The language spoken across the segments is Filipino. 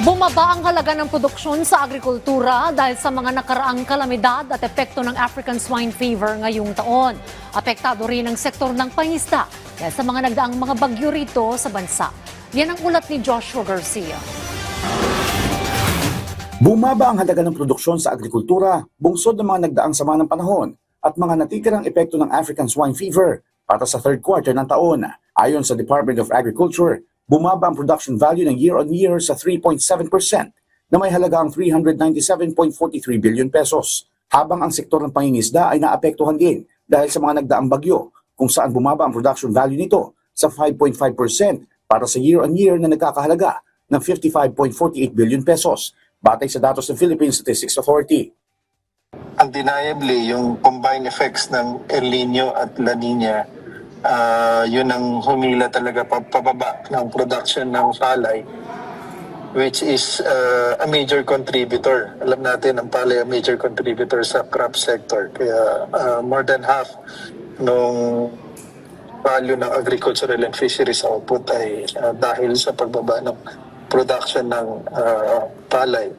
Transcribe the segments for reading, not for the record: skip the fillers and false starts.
Bumaba ang halaga ng produksyon sa agrikultura dahil sa mga nakaraang kalamidad at epekto ng African swine fever ngayong taon. Apektado rin ang sektor ng pangisda dahil sa mga nagdaang mga bagyo rito sa bansa. Yan ang ulat ni Joshua Garcia. Bumaba ang halaga ng produksyon sa agrikultura, bungsod ng mga nagdaang sama ng panahon at mga natitirang epekto ng African swine fever para sa third quarter ng taon. Ayon sa Department of Agriculture, bumaba ang production value ng year-on-year sa 3.7% na may halagang 397.43 billion pesos. Habang ang sektor ng pangingisda ay naapektuhan din dahil sa mga nagdaang bagyo kung saan bumaba ang production value nito sa 5.5% para sa year-on-year na nagkakahalaga ng 55.48 billion pesos batay sa datos ng Philippine Statistics Authority. Undeniably, yung combined effects ng El Nino at La Nina, yun ang humila talaga pababa ng production ng palay, which is a major contributor. Alam natin ang palay a major contributor sa crop sector. Kaya more than half nung value ng agricultural and fisheries output ay dahil sa pagbaba ng production ng palay.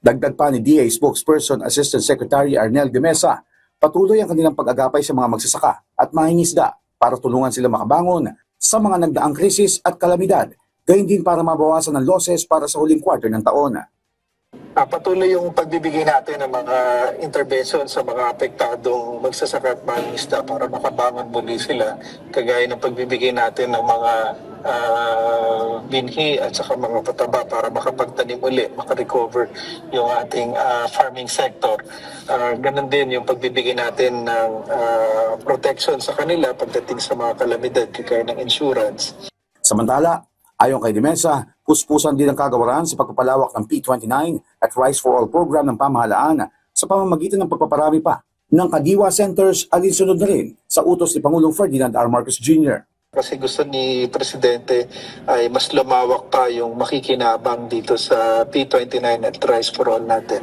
Dagdag pa ni DA spokesperson Assistant Secretary Arnel de Mesa, patuloy ang kanilang pag-agapay sa mga magsasaka at mangingisda para tulungan sila makabangon sa mga nagdaang krisis at kalamidad, gayon din para mabawasan ang losses para sa huling quarter ng taon. Patuloy yung pagbibigay natin ng mga intervention sa mga apektadong magsasaka at mangingisda para makabangon muli sila, kagaya ng pagbibigay natin ng mga binhi at saka mga pataba para makapagtanim uli, makarecover yung ating farming sector. Ganon din yung pagbibigay natin ng protection sa kanila pagdating sa mga kalamidad, kagaya ng insurance. Samantala, ayon kay de Mesa, puspusan din ang kagawaran sa pagpapalawak ng P29 at Rice for All program ng pamahalaan sa pamamagitan ng pagpaparami pa ng Kadiwa Centers alinsunod na rin sa utos ni Pangulong Ferdinand R. Marcos Jr. Kasi gusto ni Presidente ay mas lumawak pa yung makikinabang dito sa P29 at Rice for All natin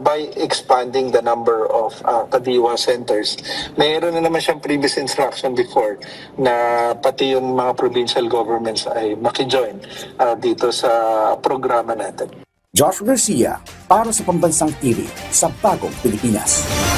by expanding the number of Kadiwa centers. Mayroon na naman siyang previous instruction before na pati yung mga provincial governments ay makijoin dito sa programa natin. Joshua Garcia para sa Pambansang TV sa Bagong Pilipinas.